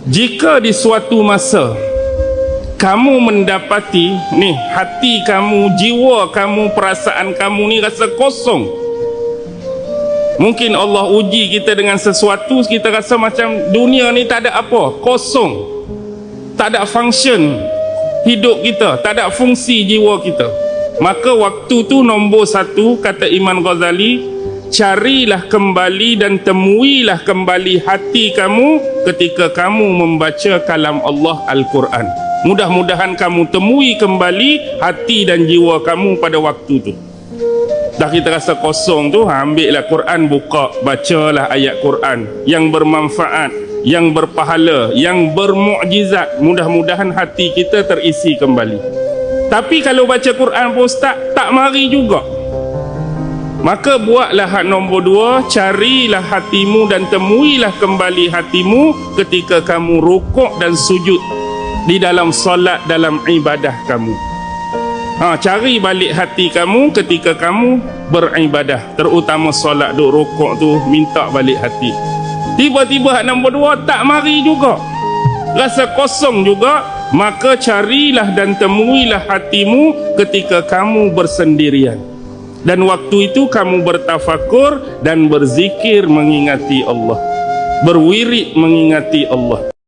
Jika di suatu masa kamu mendapati ni hati kamu, jiwa kamu, perasaan kamu ni rasa kosong, mungkin Allah uji kita dengan sesuatu, kita rasa macam dunia ni tak ada apa, kosong, tak ada function hidup kita, tak ada fungsi jiwa kita. Maka waktu tu nombor satu, kata Imam Ghazali, carilah kembali dan temuilah kembali hati kamu ketika kamu membaca kalam Allah Al-Quran. Mudah-mudahan kamu temui kembali hati dan jiwa kamu pada waktu tu. Dah kita rasa kosong tu, ambillah Quran, buka, bacalah ayat Quran yang bermanfaat, yang berpahala, yang bermukjizat. Mudah-mudahan hati kita terisi kembali. Tapi kalau baca Quran pun Ustaz, tak mari juga. Maka buatlah hak nombor dua, carilah hatimu dan temuilah kembali hatimu ketika kamu rukuk dan sujud di dalam solat, dalam ibadah kamu. Cari balik hati kamu ketika kamu beribadah, terutama solat, duk rukuk tu, minta balik hati. Tiba-tiba hak nombor dua tak mari juga, rasa kosong juga. Maka carilah dan temuilah hatimu ketika kamu bersendirian, dan waktu itu kamu bertafakur dan berzikir mengingati Allah, berwirid mengingati Allah.